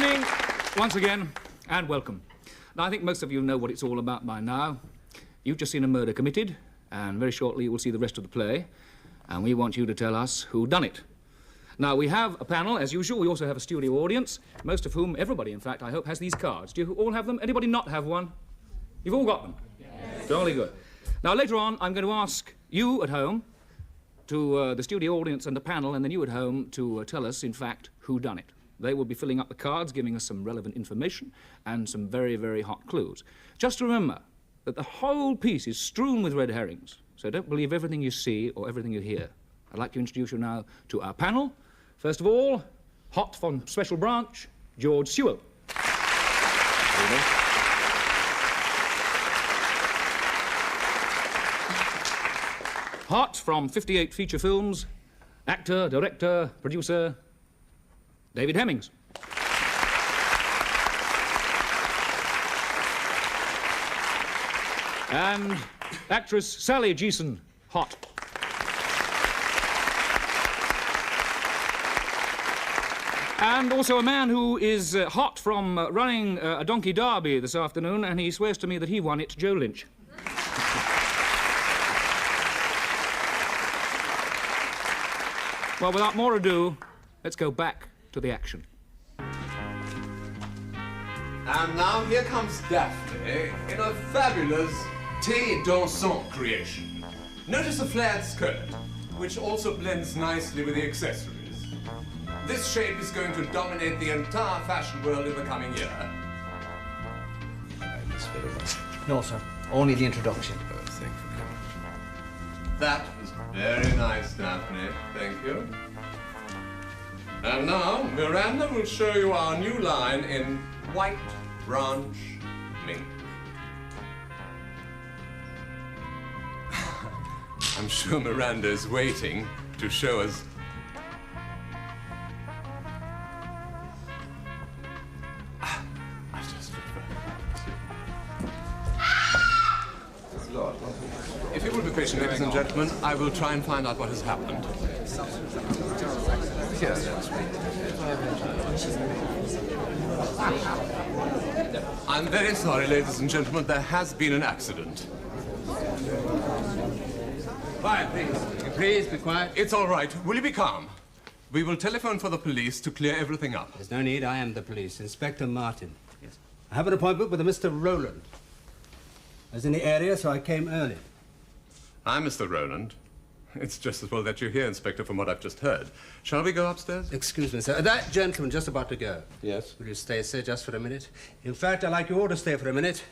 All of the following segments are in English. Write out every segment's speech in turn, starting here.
evening, once again, and welcome. Now, I think most of you know what it's all about by now. You've just seen a murder committed, and very shortly you will see the rest of the play, and we want you to tell us who done it. Now, we have a panel, as usual. We also have a studio audience, most of whom, everybody, in fact, I hope, has these cards. Do you all have them? Anybody not have one? You've all got them? Yes. Jolly good. Now, later on, I'm going to ask you at home, to the studio audience and the panel, and then you at home, to tell us, in fact, who done it. They will be filling up the cards, giving us some relevant information and some very, very hot clues. Just remember that the whole piece is strewn with red herrings, so don't believe everything you see or everything you hear. I'd like to introduce you now to our panel. First of all, hot from Special Branch, George Sewell. Hot from 58 feature films, actor, director, producer, David Hemmings. And actress Sally Geeson, hot. And also a man who is hot from running a donkey derby this afternoon, and he swears to me that he won it, Joe Lynch. Well, without more ado, let's go back to the action. And now here comes Daphne in a fabulous thé dansant creation. Notice the flared skirt, which also blends nicely with the accessories. This shape is going to dominate the entire fashion world in the coming year. No, sir. Only the introduction. Oh, thank you very much. That was very nice, Daphne. Thank you. And now, Miranda will show you our new line in white branch mink. I'm sure Miranda is waiting to show us. If you will be patient, ladies and gentlemen, I will try and find out what has happened. I'm very sorry, ladies and gentlemen, there has been an accident. Quiet, please. Please be quiet. It's all right. Will you be calm? We will telephone for the police to clear everything up. There's no need. I am the police. Inspector Martin. Yes. I have an appointment with a Mr. Rowland. I was in the area, so I came early. I'm Mr. Rowland. It's just as well that you're here, Inspector, from what I've just heard. Shall we go upstairs? Excuse me, sir. That gentleman just about to go. Yes? Will you stay, sir, just for a minute? In fact, I'd like you all to stay for a minute.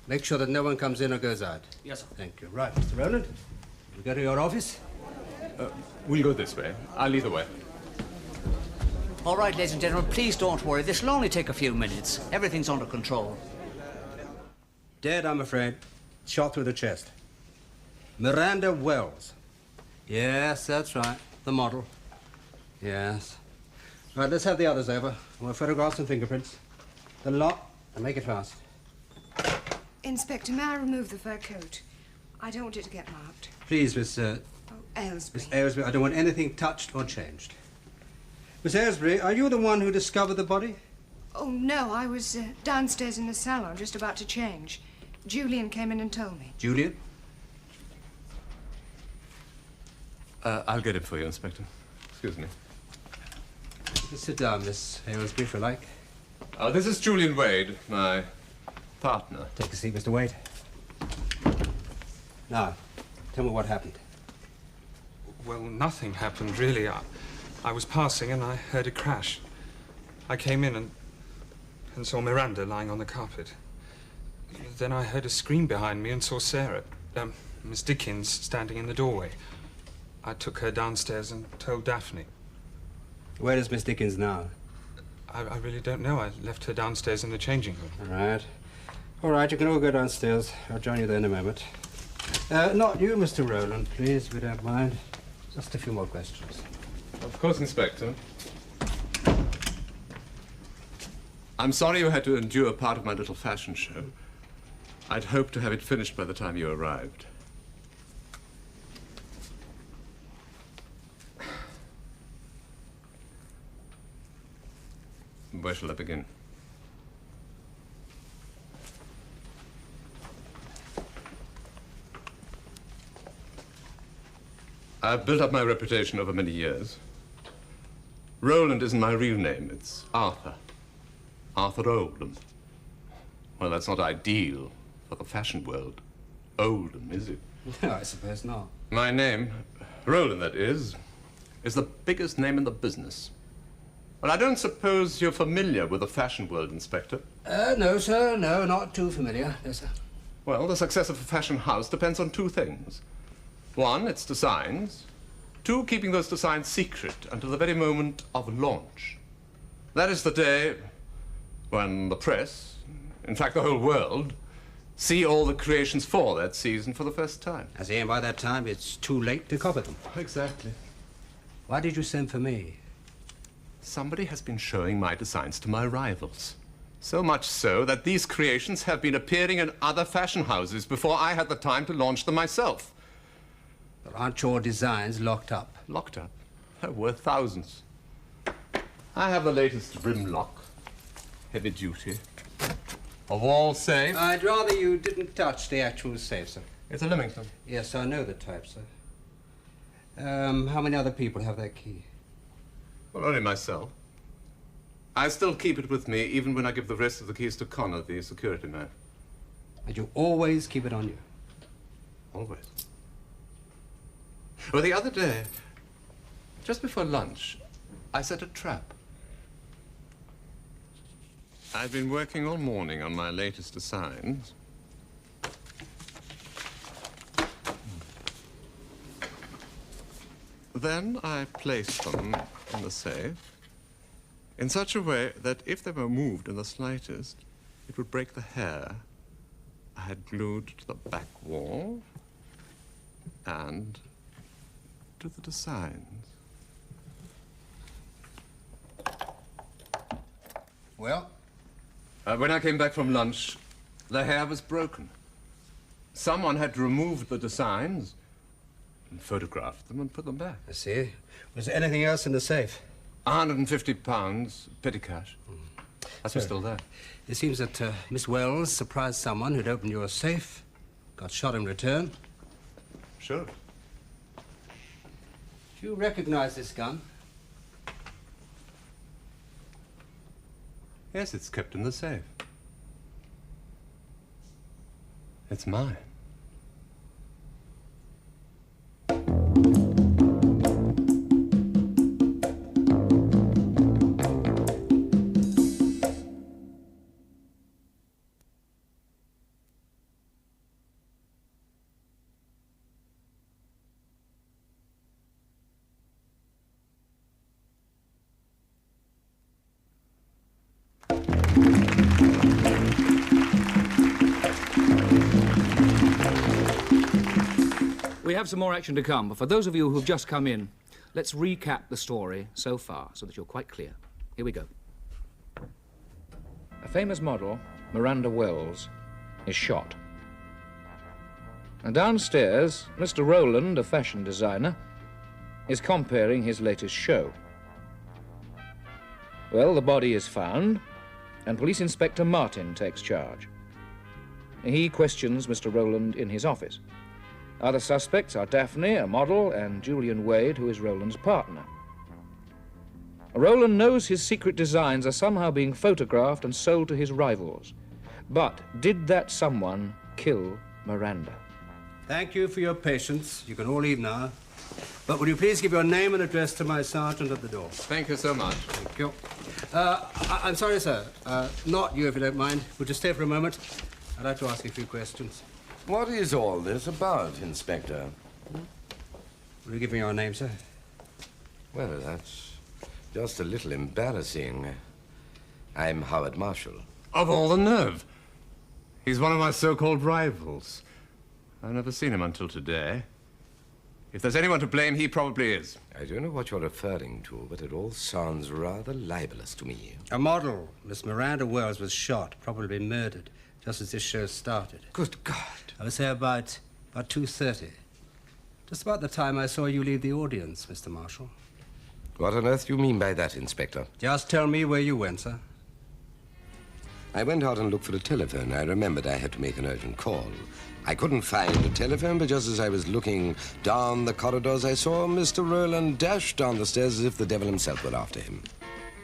Make sure that no one comes in or goes out. Yes, sir. Thank you. Right, Mr. Rowland, we go to your office? We'll go this way. I'll lead the way. All right, ladies and gentlemen, please don't worry. This will only take a few minutes. Everything's under control. Dead, I'm afraid. Shot through the chest. Miranda Wells. Yes, that's right. The model. Yes. Right, let's have the others over. I want photographs and fingerprints. The lot, and make it fast. Inspector, may I remove the fur coat? I don't want it to get marked. Please, Miss... Oh, Aylesbury. Miss Aylesbury, I don't want anything touched or changed. Miss Aylesbury, are you the one who discovered the body? Oh, no, I was downstairs in the salon, just about to change. Julian came in and told me. Julian? I'll get it for you, Inspector. Excuse me. Just sit down, Miss Aylesbury, if you like. This is Julian Wade, my partner. Take a seat, Mr. Wade. Now, tell me what happened. Well, nothing happened, really. I was passing and I heard a crash. I came in and saw Miranda lying on the carpet. Then I heard a scream behind me and saw Sarah, Miss Dickens, standing in the doorway. I took her downstairs and told Daphne. Where is Miss Dickens now? I really don't know. I left her downstairs in the changing room. All right. All right, you can all go downstairs. I'll join you there in a moment. Not you, Mr. Rowland, please, if you don't mind. Just a few more questions. Of course, Inspector. I'm sorry you had to endure part of my little fashion show. I'd hoped to have it finished by the time you arrived. Where shall I begin? I've built up my reputation over many years. Roland isn't my real name, it's Arthur. Arthur Oldham. Well, that's not ideal for the fashion world. Oldham, is it? No, I suppose not. My name, Roland that is the biggest name in the business. Well, I don't suppose you're familiar with the fashion world, Inspector? No, sir. No, not too familiar. No, sir. Well, the success of a fashion house depends on two things. One, its designs. Two, keeping those designs secret until the very moment of launch. That is the day when the press, in fact the whole world, see all the creations for that season for the first time. I see, and by that time, it's too late to copy them. Exactly. Why did you send for me? Somebody has been showing my designs to my rivals. So much so that these creations have been appearing in other fashion houses before I had the time to launch them myself. But aren't your designs locked up? Locked up? They're worth thousands. I have the latest rim lock, heavy duty, a wall safe. I'd rather you didn't touch the actual safe, sir. It's a Leamington. Yes, I know the type, sir. How many other people have that key? Well, only myself. I still keep it with me, even when I give the rest of the keys to Connor, the security man. And you always keep it on you? Always. Well, the other day, just before lunch, I set a trap. I've been working all morning on my latest designs. Then I placed them in the safe in such a way that if they were moved in the slightest, it would break the hair I had glued to the back wall and to the designs. Well? When I came back from lunch, the hair was broken. Someone had removed the designs and photographed them and put them back. I see. Was there anything else in the safe? £150, petty cash. That's still there. It seems that Miss Wells surprised someone who'd opened your safe, got shot in return. Sure. Do you recognize this gun? Yes, it's kept in the safe. It's mine. We have some more action to come, but for those of you who've just come in, let's recap the story so far so that you're quite clear. Here we go. A famous model, Miranda Wells, is shot. And downstairs, Mr. Roland, a fashion designer, is comparing his latest show. Well, the body is found, and Police Inspector Martin takes charge. He questions Mr. Roland in his office. Other suspects are Daphne, a model, and Julian Wade, who is Roland's partner. Roland knows his secret designs are somehow being photographed and sold to his rivals. But did that someone kill Miranda? Thank you for your patience. You can all leave now. But will you please give your name and address to my sergeant at the door? Thank you so much. Thank you. I'm sorry, sir. Not you, if you don't mind. Would you stay for a moment? I'd like to ask you a few questions. What is all this about, Inspector? Will you give me your name, sir? Well, that's just a little embarrassing. I'm Howard Marshall. Of all the nerve! He's one of my so-called rivals. I've never seen him until today. If there's anyone to blame, he probably is. I don't know what you're referring to, but it all sounds rather libelous to me. A model, Miss Miranda Wells, was shot, probably murdered, just as this show started. Good God. I would say about 2:30. Just about the time I saw you leave the audience, Mr. Marshall. What on earth do you mean by that, Inspector? Just tell me where you went, sir. I went out and looked for a telephone. I remembered I had to make an urgent call. I couldn't find a telephone, but just as I was looking down the corridors, I saw Mr. Rowland dash down the stairs as if the devil himself were after him.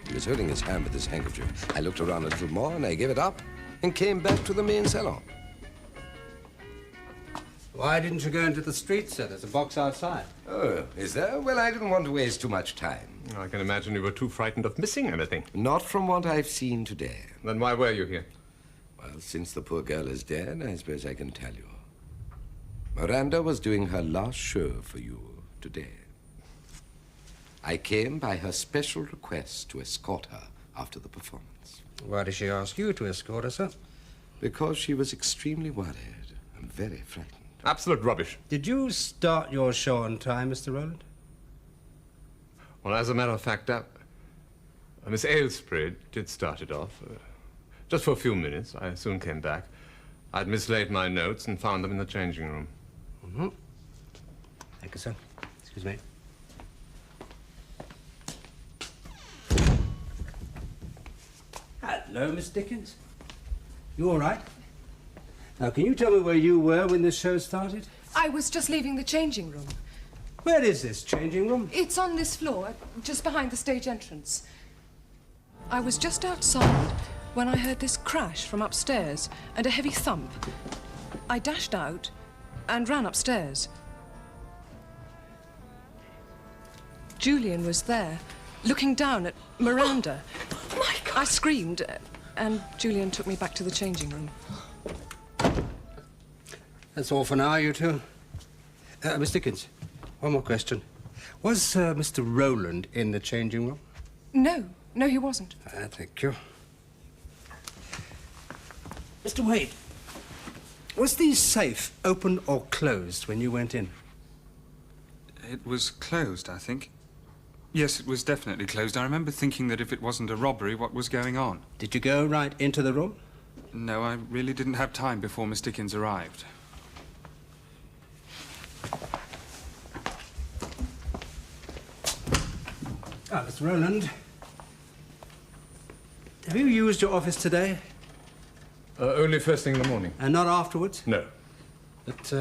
He was holding his hand with his handkerchief. I looked around a little more, and I gave it up and came back to the main salon. Why didn't you go into the street, sir? There's a box outside. Oh, is there? Well, I didn't want to waste too much time. I can imagine you were too frightened of missing anything. Not from what I've seen today. Then why were you here? Well, since the poor girl is dead, I suppose I can tell you. Miranda was doing her last show for you today. I came by her special request to escort her after the performance. Why did she ask you to escort her, sir? Because she was extremely worried and very frightened. Absolute rubbish. Did you start your show on time, Mr. Rowland? Well, as a matter of fact, Miss Aylesbury did start it off. Just for a few minutes. I soon came back. I'd mislaid my notes and found them in the changing room. Mm-hmm. Thank you, sir. Excuse me. Hello, Miss Dickens. You all right? Now, can you tell me where you were when this show started? I was just leaving the changing room. Where is this changing room? It's on this floor, just behind the stage entrance. I was just outside when I heard this crash from upstairs and a heavy thump. I dashed out and ran upstairs. Julian was there, looking down at Miranda. Oh, my God. I screamed, and Julian took me back to the changing room. That's all for now, you two. Miss Dickens, one more question. Was Mr. Rowland in the changing room? No, he wasn't. Thank you. Mr. Wade, was the safe open or closed when you went in? It was closed, I think. Yes, it was definitely closed. I remember thinking that if it wasn't a robbery, what was going on? Did you go right into the room? No, I really didn't have time before Miss Dickens arrived. Mr. Rowland, have you used your office today? Only first thing in the morning. And not afterwards? No. But,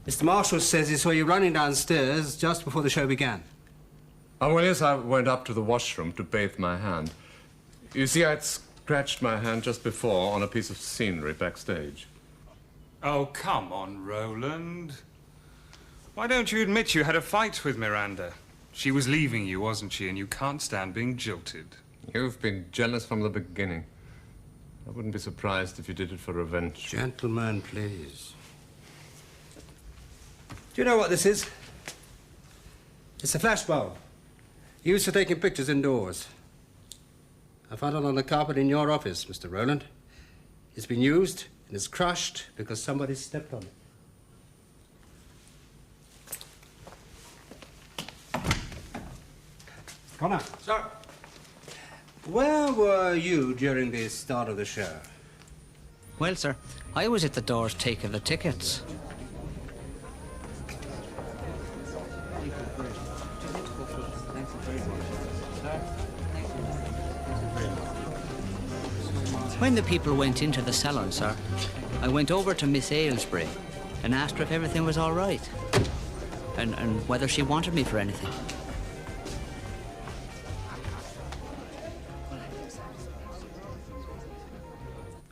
Mr. Marshall says he saw you running downstairs just before the show began. Oh, well, yes, I went up to the washroom to bathe my hand. You see, I'd scratched my hand just before on a piece of scenery backstage. Oh, come on, Roland. Why don't you admit you had a fight with Miranda? She was leaving you, wasn't she? And you can't stand being jilted. You've been jealous from the beginning. I wouldn't be surprised if you did it for revenge. Gentlemen, please. Do you know what this is? It's a flash bulb. Used for taking pictures indoors. I found it on the carpet in your office, Mr. Rowland. It's been used and it's crushed because somebody stepped on it. Connor. Sir. Where were you during the start of the show? Well, sir, I was at the doors taking the tickets. When the people went into the salon, sir, I went over to Miss Aylesbury and asked her if everything was all right and whether she wanted me for anything.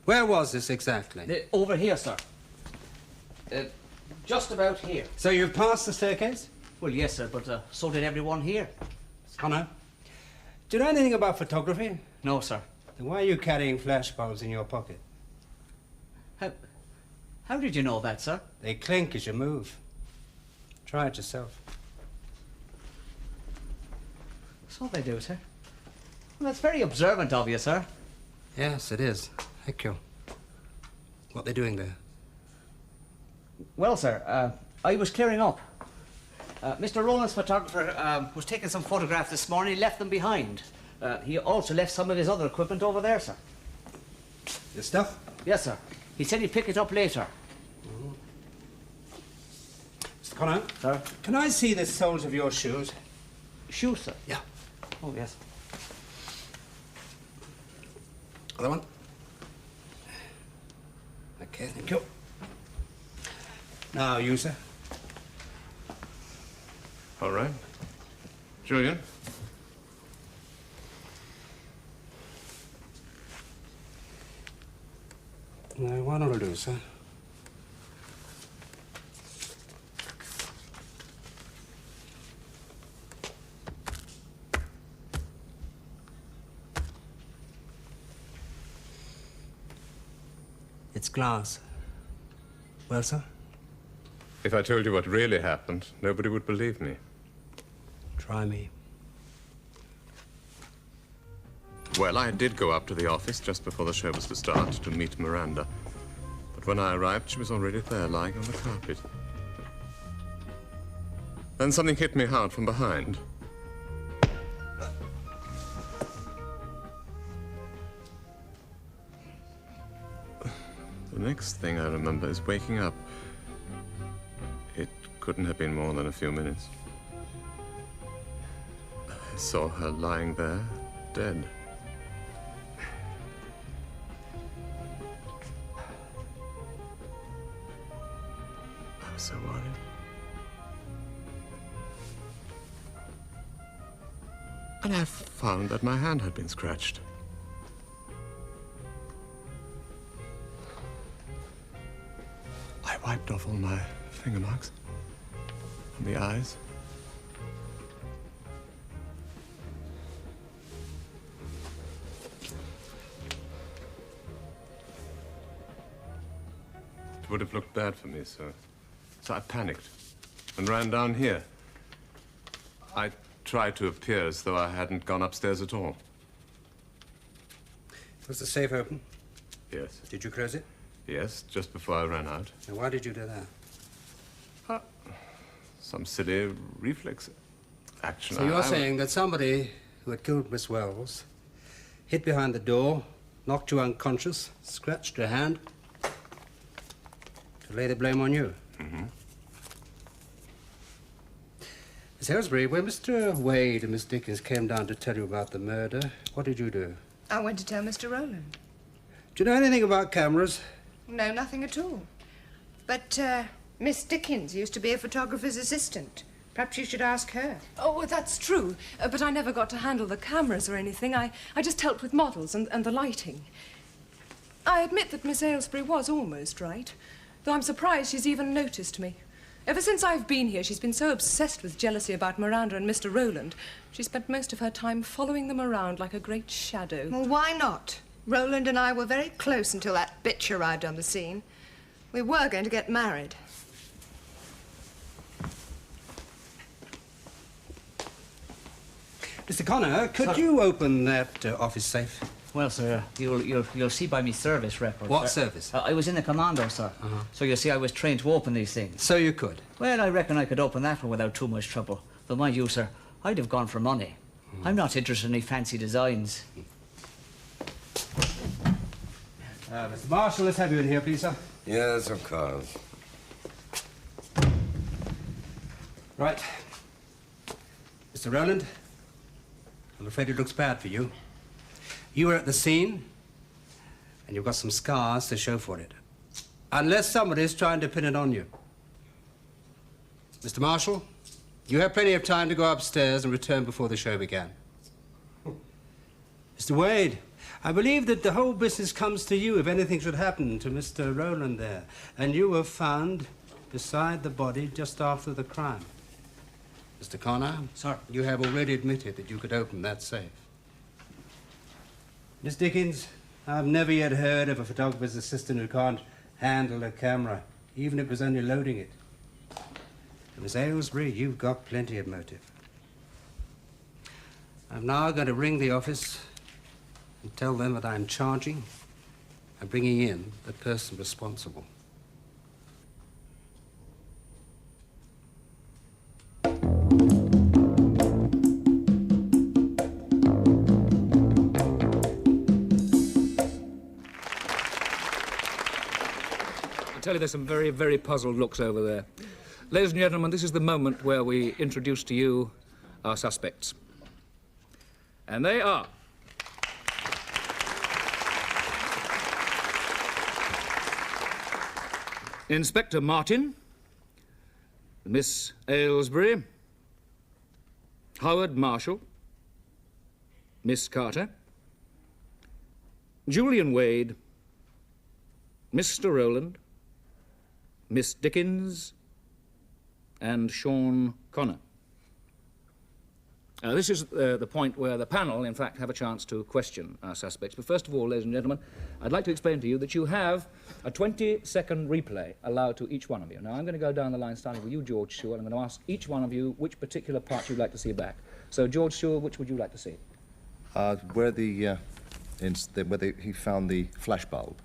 Where was this exactly? Over here, sir. Just about here. So you've passed the staircase? Well, yes, sir, but so did everyone here. Connor, do you know anything about photography? No, sir. Then why are you carrying flash bulbs in your pocket? How did you know that, sir? They clink as you move. Try it yourself. So they do, sir. Well, that's very observant of you, sir. Yes, it is. Thank you. What are they doing there? Well, sir, I was clearing up. Mr. Rowland's photographer was taking some photographs this morning. He left them behind. He also left some of his other equipment over there, sir. Your stuff? Yes, sir. He said he'd pick it up later. Mr. Connor? Sir? Can I see the soles of your shoes? Shoe, sir? Yeah. Oh, yes. Other one? Okay, thank you. Now, you, sir. All right. Julian? Now, what I'll do, sir? It's glass. Well, sir? If I told you what really happened, nobody would believe me. Try me. Well, I did go up to the office just before the show was to start to meet Miranda. But when I arrived, she was already there, lying on the carpet. Then something hit me hard from behind. The next thing I remember is waking up. It couldn't have been more than a few minutes. I saw her lying there, dead. I was so worried. And I found that my hand had been scratched. I wiped off all my finger marks on the eyes. It would have looked bad for me, so I panicked and ran down here. I tried to appear as though I hadn't gone upstairs at all. Was the safe open? Yes. Did you close it? Yes, just before I ran out. And why did you do that? Some silly reflex action. So you're saying that somebody who had killed Miss Wells hid behind the door, knocked you unconscious, scratched your hand, to lay the blame on you? Mm-hmm. Miss Aylesbury, when Mr. Wade and Miss Dickens came down to tell you about the murder, what did you do? I went to tell Mr. Rowland. Do you know anything about cameras? No, nothing at all. But, Miss Dickens used to be a photographer's assistant. Perhaps you should ask her. Oh, that's true. But I never got to handle the cameras or anything. I just helped with models and the lighting. I admit that Miss Aylesbury was almost right, though I'm surprised she's even noticed me. Ever since I've been here, she's been so obsessed with jealousy about Miranda and Mr. Rowland, she spent most of her time following them around like a great shadow. Well, why not? Rowland and I were very close until that bitch arrived on the scene. We were going to get married. Mr. Connor, could you open that office safe? Well, sir, you'll see by me service record. What sir. service? I was in the commando, sir. So you see, I was trained to open these things. So you could? Well, I reckon I could open that one without too much trouble. Though, mind you, sir, I'd have gone for money. I'm not interested in any fancy designs. Mr. Marshall, let's have you in here, please, sir. Yes, of course. Right. Mr. Rowland, I'm afraid it looks bad for you. You were at the scene, and you've got some scars to show for it. Unless somebody's trying to pin it on you. Mr. Marshall, you have plenty of time to go upstairs and return before the show began. Mr. Wade, I believe that the whole business comes to you if anything should happen to Mr. Rowland there. And you were found beside the body just after the crime. Mr. Connor, Sir. you have already admitted that you could open that safe. Miss Dickens, I've never yet heard of a photographer's assistant who can't handle a camera, even if it was only loading it. And Miss Aylesbury, you've got plenty of motive. I'm now going to ring the office and tell them that I'm charging and bringing in the person responsible. I tell you, there's some very, very puzzled looks over there. Ladies and gentlemen, this is the moment where we introduce to you our suspects. And they are... Inspector Martin, Miss Aylesbury, Howard Marshall, Miss Carter, Julian Wade, Mr. Rowland, Miss Dickens, and Sean Connor. This is the point where the panel, in fact, have a chance to question our suspects. But first of all, ladies and gentlemen, I'd like to explain to you that you have a 20-second replay allowed to each one of you. Now, I'm going to go down the line, starting with you, George Sewell. I'm going to ask each one of you which particular part you'd like to see back. So, George Sewell, which would you like to see? Where he found the flash bulb,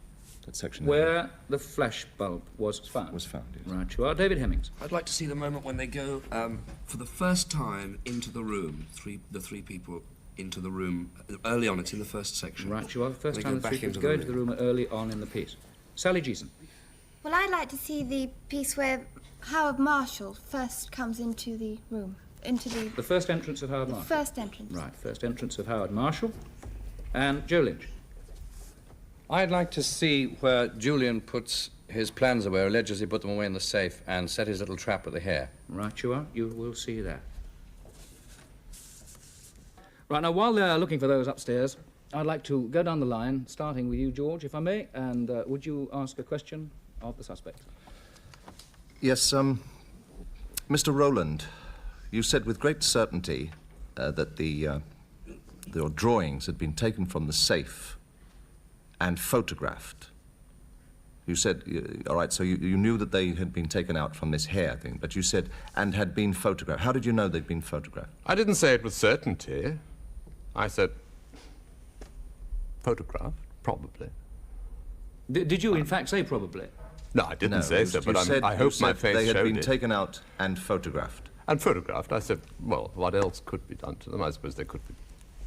that section. Where the flash bulb was found. Was found, yes. Right, you are. David Hemmings. I'd like to see the moment when they go for the first time into the room, the three people into the room. Early on, it's in the first section. Right, you are. The first They time go the three back people into go the into the room early on in the piece. Sally Geeson. Well, I'd like to see the piece where Howard Marshall first comes into the room. The first entrance of Howard Marshall? First entrance. Right, first entrance of Howard Marshall. And Joe Lynch. I'd like to see where Julian puts his plans away, or alleges he put them away in the safe, and set his little trap with the hair. Right, you are. You will see that. Right, now, while they're looking for those upstairs, I'd like to go down the line, starting with you, George, if I may, and would you ask a question of the suspect? Yes, Mr. Rowland, you said with great certainty that your drawings had been taken from the safe and photographed. You said, all right, so you knew that they had been taken out from this hair thing, but you said, and had been photographed. How did you know they'd been photographed? I didn't say it with certainty. I said photographed, probably. Did you, in fact, say probably? No, I didn't say so, but I hope my face they had showed been it. taken out and photographed. And photographed. I said, well, what else could be done to them? I suppose they could be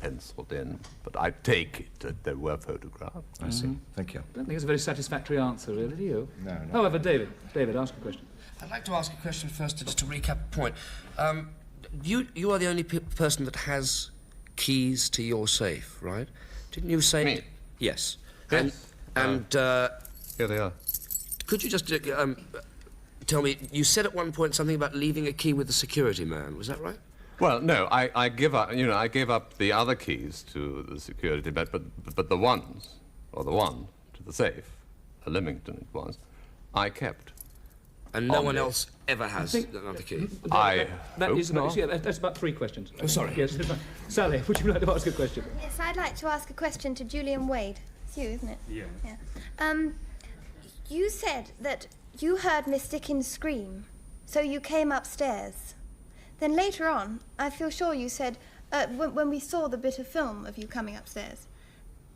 penciled in, but I take it that they were photographed. I see. Thank you. I don't think it's a very satisfactory answer, really, do you? No. However, David, ask a question. I'd like to ask a question first, just to recap the point. You are the only person that has keys to your safe, right? Didn't you say... Me? Yes. Yes. And here they are. could you just tell me, you said at one point something about leaving a key with the security man, was that right? Well, no, I give up. You know, I gave up the other keys to the security, but the ones, or the one to the safe, a Leamington it was, I kept. And no one else ever has another key. That's about 3 questions. Oh, sorry. Yes. Sally, would you like to ask a question? Yes, I'd like to ask a question to Julian Wade. It's you, isn't it? Yeah. You said that you heard Miss Dickens scream, so you came upstairs. Then later on, I feel sure you said, when we saw the bit of film of you coming upstairs,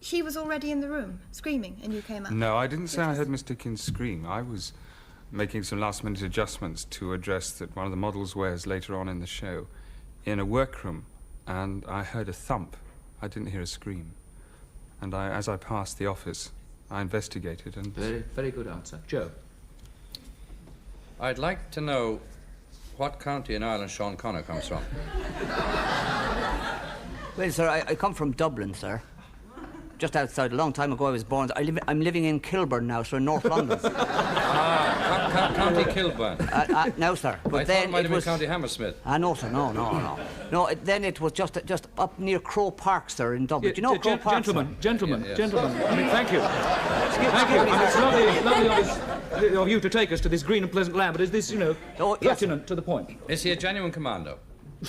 she was already in the room, screaming, and you came up. No, I didn't say I heard Miss Dickens scream. I was making some last-minute adjustments to a dress that one of the models wears later on in the show in a workroom, and I heard a thump. I didn't hear a scream. And as I passed the office, I investigated and... Very, very good answer. Joe? I'd like to know what county in Ireland Sean Connor comes from. Well, sir, I come from Dublin, sir. Just outside. A long time ago I was born. I'm living in Kilburn now, sir, in North London. County Kilburn. No, sir. But I then thought it might have been was... County Hammersmith. No, sir, no. No, then it was just up near Crow Park, sir, in Dublin. Do you know Crow Park, Gentlemen. Yes. I mean, thank you. Thank you. I mean, it's lovely of you to take us to this green and pleasant land, but is this, pertinent to the point? Is he a genuine commando?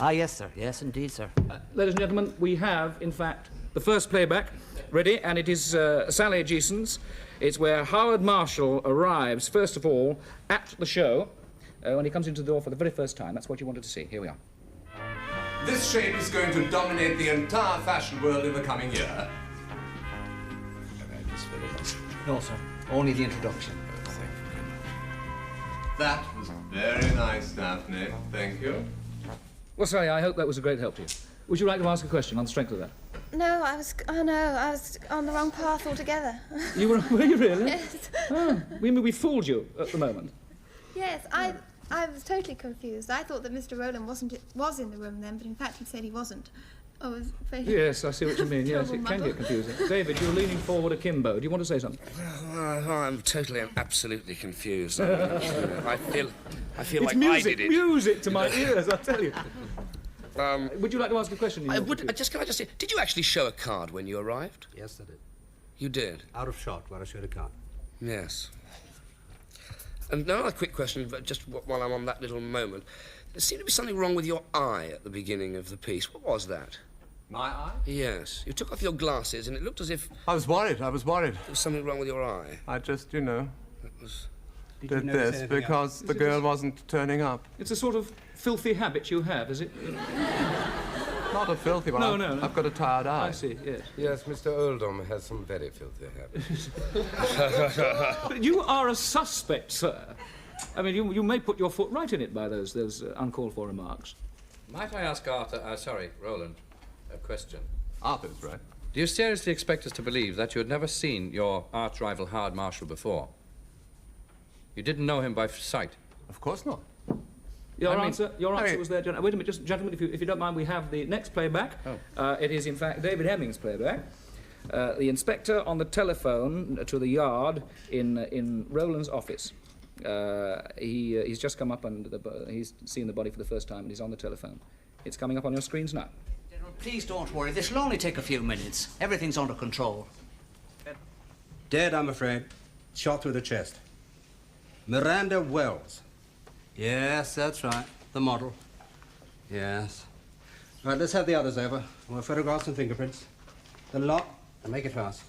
Yes, sir. Yes, indeed, sir. Ladies and gentlemen, we have, in fact, the first playback ready, and it is Sally Geeson's. It's where Howard Marshall arrives, first of all, at the show, when he comes into the door for the very first time. That's what you wanted to see. Here we are. This shape is going to dominate the entire fashion world in the coming year. No, sir. Only the introduction. That was very nice, Daphne. Thank you. Well, Sally, I hope that was a great help to you. Would you like to ask a question on the strength of that? No, I was on the wrong path altogether. Were you really? Yes. Oh, we fooled you at the moment. Yes, I I was totally confused. I thought that Mr. Rowland was in the room then, but in fact he said he wasn't. I was very... Yes, I see what you mean. Yes, it can muddle. get confusing. David, you're leaning forward akimbo. Do you want to say something? I'm totally and absolutely confused. I feel It's like music, I did it. music to my ears, I tell you. Would you like to ask a question? Can I just say, did you actually show a card when you arrived? Yes, I did. You did? Out of shot while I showed a card. Yes. And now a quick question, but just while I'm on that little moment. There seemed to be something wrong with your eye at the beginning of the piece. What was that? My eye? Yes. You took off your glasses and it looked as if I was worried. there was something wrong with your eye. I just, That was... did this because the girl wasn't turning up. It's a sort of filthy habit you have, is it? Not a filthy one. No. I've got a tired eye. I see, yes. Yes, Mr. Oldham has some very filthy habits. But you are a suspect, sir. I mean, you may put your foot right in it by those uncalled for remarks. Might I ask Roland, a question? Arthur's right. Do you seriously expect us to believe that you had never seen your arch-rival Howard Marshall before? You didn't know him by sight? Of course not. Your answer was there, gentlemen. Wait a minute, gentlemen, if you don't mind, we have the next playback. It is, in fact, David Hemming's playback. The inspector on the telephone to the yard in Rowland's office. He's just come up and he's seen the body for the first time and he's on the telephone. It's coming up on your screens now. General, please don't worry. This will only take a few minutes. Everything's under control. Dead, I'm afraid. Shot through the chest. Miranda Wells. Yes, that's right. The model. Yes. Right, let's have the others over. I want photographs and fingerprints. The lot, and make it fast.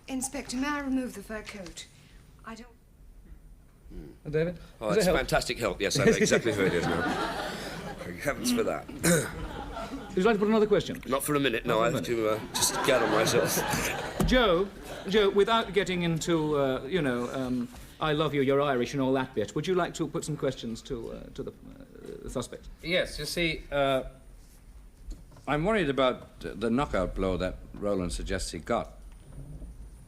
Inspector, may I remove the fur coat? I don't... David? Oh, that's fantastic help. Yes, I know exactly who it is now. Thank heavens for that. Would you like to put another question? Not for a minute, no. I have to just gather myself. Joe, without getting into, I love you, you're Irish and all that bit, would you like to put some questions to the suspect? Yes, you see, I'm worried about the knockout blow that Roland suggests he got.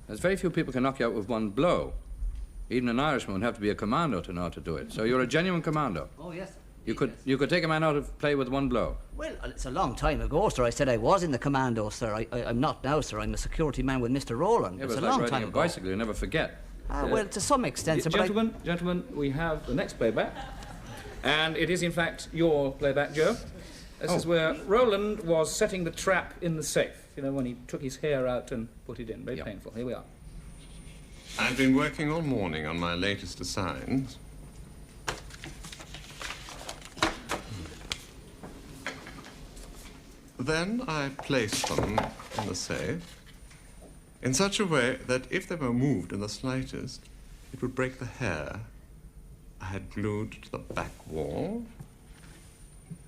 There's very few people can knock you out with one blow. Even an Irishman would have to be a commando to know how to do it. So you're a genuine commando. Oh, yes. You could take a man out of play with one blow. Well, it's a long time ago, sir. I said I was in the commando, sir. I'm not now, sir. I'm a security man with Mr. Rowland. Yeah, it's but a like long riding time a ago. bicycle, you never forget. Well, to some extent, sir, but Gentlemen, we have the next playback. And it is, in fact, your playback, Joe. This is where Rowland was setting the trap in the safe. You know, when he took his hair out and put it in. Very painful. Here we are. I've been working all morning on my latest assigns. Then I placed them in the safe in such a way that if they were moved in the slightest, it would break the hair I had glued to the back wall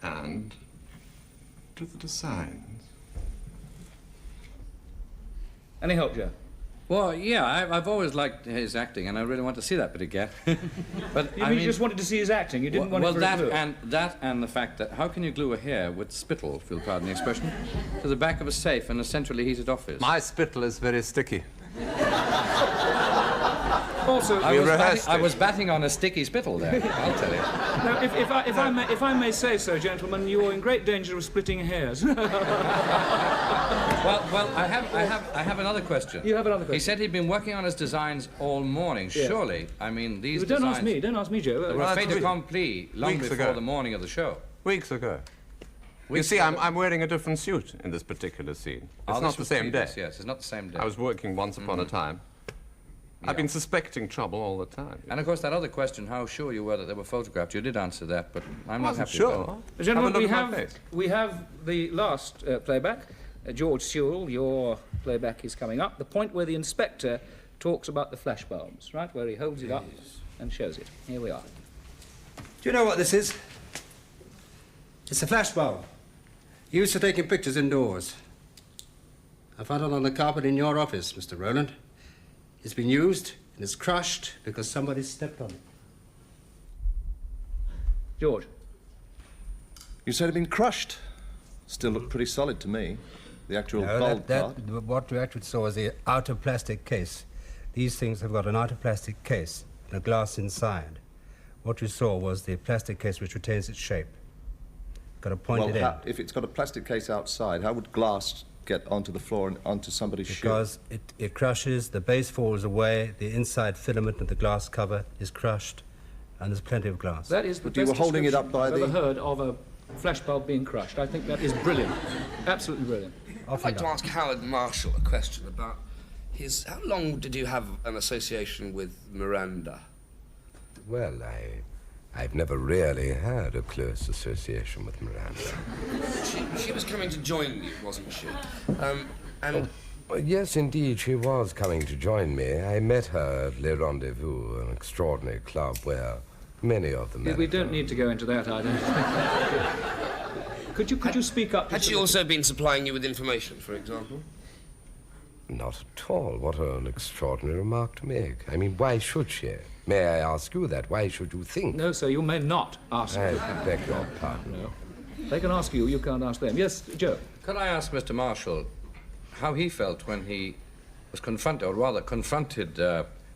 and to the designs. Any help, Joe? Well, yeah, I've always liked his acting, and I really want to see that bit again. But You just wanted to see his acting. You didn't want it for that his and the fact that how can you glue a hair with spittle, if you'll pardon the expression, to the back of a safe in a centrally heated office? My spittle is very sticky. Also, I was batting on a sticky spittle there, I'll tell you. Now, if I may say so, gentlemen, you are in great danger of splitting hairs. Well, I have another question. You have another question. He said he'd been working on his designs all morning. Yeah. Surely, I mean, these But don't designs... Don't ask me, Joe. They were a fait accompli long Weeks before ago. the morning of the show. Weeks ago. You see, I'm wearing a different suit in this particular scene. It's not the same day. Yes, it's not the same day. I was working once upon a time. I've been suspecting trouble all the time. And of course, that other question, how sure you were that they were photographed, you did answer that, but I'm not happy sure. with that. Gentlemen, we have the last playback. George Sewell, your playback is coming up. The point where the inspector talks about the flash bulbs, right? Where he holds it up and shows it. Here we are. Do you know what this is? It's a flash bulb. Used for taking pictures indoors. I found it on the carpet in your office, Mr. Rowland. It's been used and it's crushed because somebody stepped on it. George. You said it had been crushed. Still looked pretty solid to me. The actual bulb part. What we actually saw was the outer plastic case. These things have got an outer plastic case and a glass inside. What you saw was the plastic case which retains its shape. Got a pointed end. If it's got a plastic case outside, how would glass get onto the floor and onto somebody's shoe? Because it crushes, the base falls away, the inside filament of the glass cover is crushed, and there's plenty of glass. That is the But you best were holding it up by I've the... ever heard of a flashbulb being crushed. I think that is brilliant. Absolutely brilliant. I'd like to ask Howard Marshall a question about his... How long did you have an association with Miranda? Well, I've never really had a close association with Miranda. She was coming to join you, wasn't she? Well, yes, indeed, she was coming to join me. I met her at Le Rendezvous, an extraordinary club where many of them... We don't need to go into that, I don't think. Could you speak up? Had she also been supplying you with information, for example? Not at all. What an extraordinary remark to make. I mean, why should she? May I ask you that? Why should you think? No, sir, you may not ask. I beg your pardon. No. They can ask you, you can't ask them. Yes, Joe? Could I ask Mr. Marshall how he felt when he was confronted, or rather confronted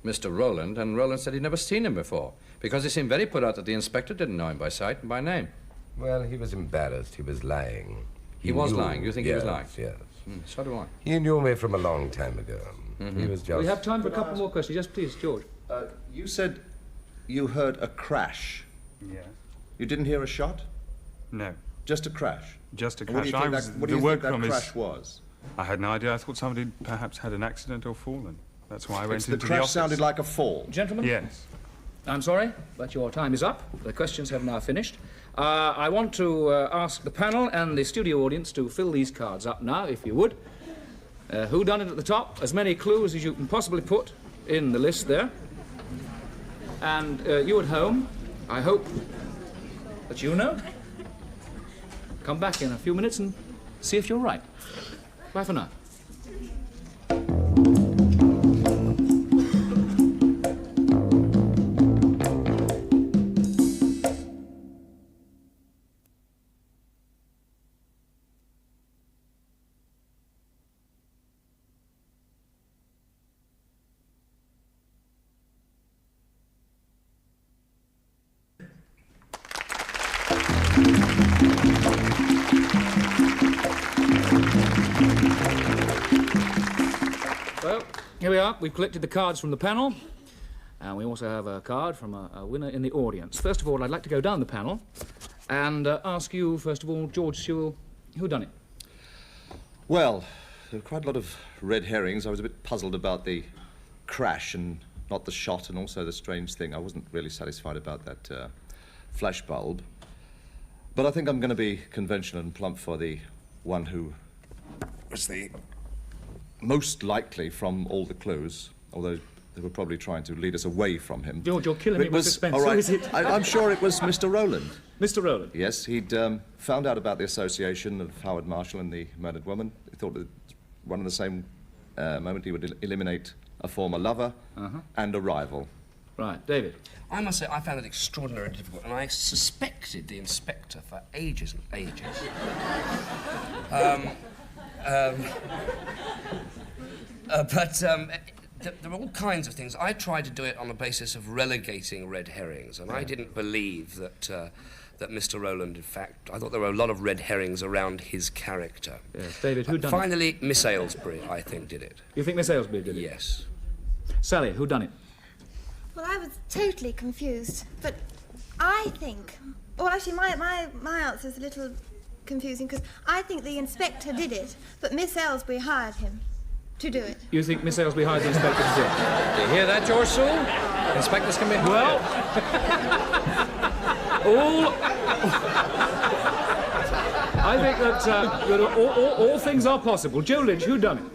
Mr. Rowland, and Rowland said he'd never seen him before, because he seemed very put out that the inspector didn't know him by sight and by name. Well, he was embarrassed. He was lying. He was lying? You think he was lying? Yes. So do I. He knew me from a long time ago. He was just... We have time for a couple more questions. Yes, please, George. You said you heard a crash. Yes. You didn't hear a shot? No. Just a crash? Just a And what do crash. you think what do you think that crash was? I had no idea. I thought somebody perhaps had an accident or fallen. That's why I went The into the crash office. sounded like a fall. Gentlemen? Yes. I'm sorry, but your time is up. The questions have now finished. I want to ask the panel and the studio audience to fill these cards up now, if you would. Whodunnit at the top, as many clues as you can possibly put in the list there. And you at home, I hope that you know. Come back in a few minutes and see if you're right. Bye for now. Well, here we are. We've collected the cards from the panel, and we also have a card from a winner in the audience. First of all, I'd like to go down the panel and ask you, first of all, George Sewell, whodunit? Well, there were quite a lot of red herrings. I was a bit puzzled about the crash and not the shot, and also the strange thing. I wasn't really satisfied about that flash bulb. But I think I'm going to be conventional and plump for the one who was the most likely from all the clues, although they were probably trying to lead us away from him. George, you're killing me with suspense. All right, Who is it? I'm sure it was Mr. Rowland. Mr. Rowland? Yes, he'd found out about the association of Howard Marshall and the murdered woman. He thought that one and the same moment he would eliminate a former lover and a rival. Right, David? I must say, I found it extraordinarily difficult, and I suspected the inspector for ages and ages. There are all kinds of things. I tried to do it on the basis of relegating red herrings, and I didn't believe that that Mr. Rowland, in fact, I thought there were a lot of red herrings around his character. Yes, David, who done it? Finally, Miss Aylesbury, I think, did it. You think Miss Aylesbury did it? Yes. Sally, who done it? Well, I was totally confused, but I think... Well, actually, my answer is a little confusing, because I think the inspector did it, but Miss Aylesbury hired him to do it. You think Miss Aylesbury hired the inspector to do it? Do you hear that, George Sewell? Inspectors can be hired. Well, I think that all things are possible. Joe Lynch, who done it?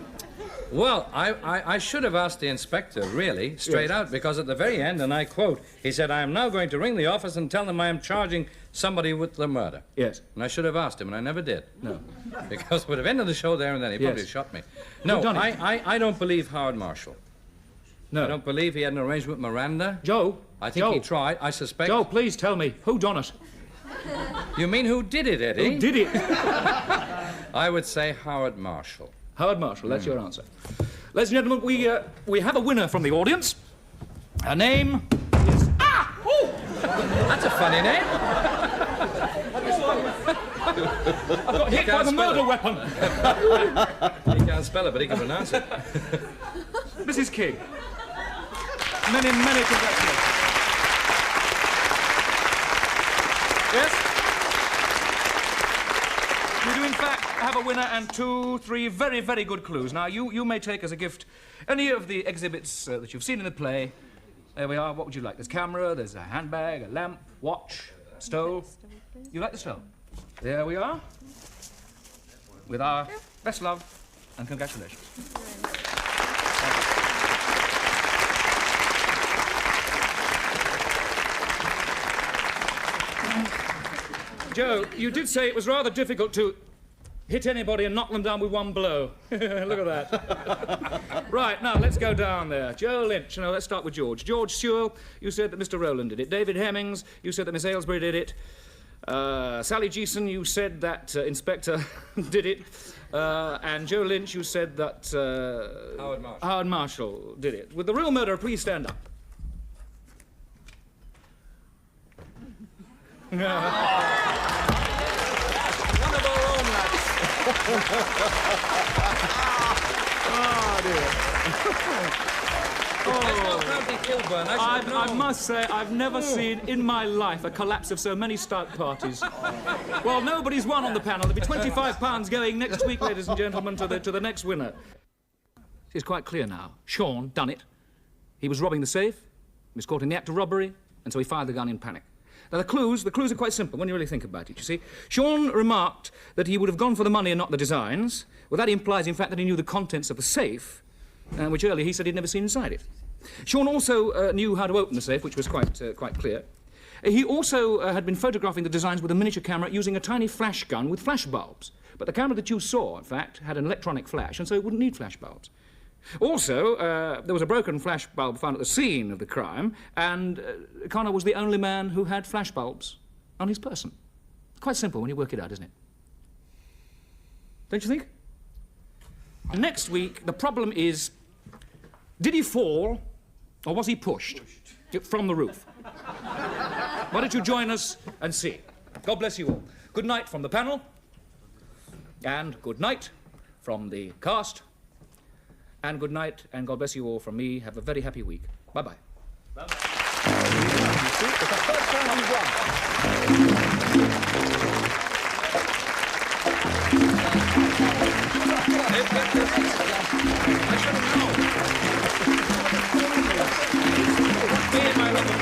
Well, I should have asked the inspector, really, straight out, because at the very end, and I quote, he said, I am now going to ring the office and tell them I am charging somebody with the murder. Yes. And I should have asked him, and I never did. No. Because it would have ended the show there and then. He probably shot me. No, I don't believe Howard Marshall. No. I don't believe he had an arrangement with Miranda. Joe? I think he tried. I suspect... Joe, please tell me, who done it? You mean who did it, Eddie? Who did it? I would say Howard Marshall. Howard Marshall, that's your answer. Ladies and gentlemen, we have a winner from the audience. Her name is... Ah! Oh! That's a funny name. I got hit by the murder weapon. He can't spell it, but he can pronounce it. Mrs. King. Many, many congratulations. Yes? You do, in fact, have a winner and 2, 3 very, very good clues. Now, you may take as a gift any of the exhibits that you've seen in the play. There we are. What would you like? There's a camera, there's a handbag, a lamp, watch, stove. You like the stove? There we are. With our best love and congratulations. Joe, you did say it was rather difficult to hit anybody and knock them down with one blow. Look at that. Right, now, let's go down there. Joe Lynch, no, let's start with George. George Sewell, you said that Mr. Rowland did it. David Hemmings, you said that Miss Aylesbury did it. Sally Geeson, you said that Inspector did it. And Joe Lynch, you said that Howard Marshall did it. With the real murderer, please stand up. One of our own lads. Oh, dear. I must say, I've never seen in my life a collapse of so many start parties. Well, nobody's won on the panel. There'll be £25 going next week, ladies and gentlemen, to the next winner. It's quite clear now. Sean done it. He was robbing the safe. He was caught in the act of robbery, and so he fired the gun in panic. Now, the clues are quite simple when you really think about it, you see. Sean remarked that he would have gone for the money and not the designs. Well, that implies, in fact, that he knew the contents of the safe, which earlier he said he'd never seen inside it. Sean also knew how to open the safe, which was quite clear. He also had been photographing the designs with a miniature camera using a tiny flash gun with flash bulbs. But the camera that you saw, in fact, had an electronic flash, and so it wouldn't need flash bulbs. Also, there was a broken flash bulb found at the scene of the crime, and Connor was the only man who had flash bulbs on his person. Quite simple when you work it out, isn't it? Don't you think? Next week, the problem is, did he fall, or was he pushed from the roof? Why don't you join us and see? God bless you all. Good night from the panel, and good night from the cast. And good night, and God bless you all from me. Have a very happy week. Bye-bye. Bye-bye. It's the first time we've won. I should have known. Me and my lovely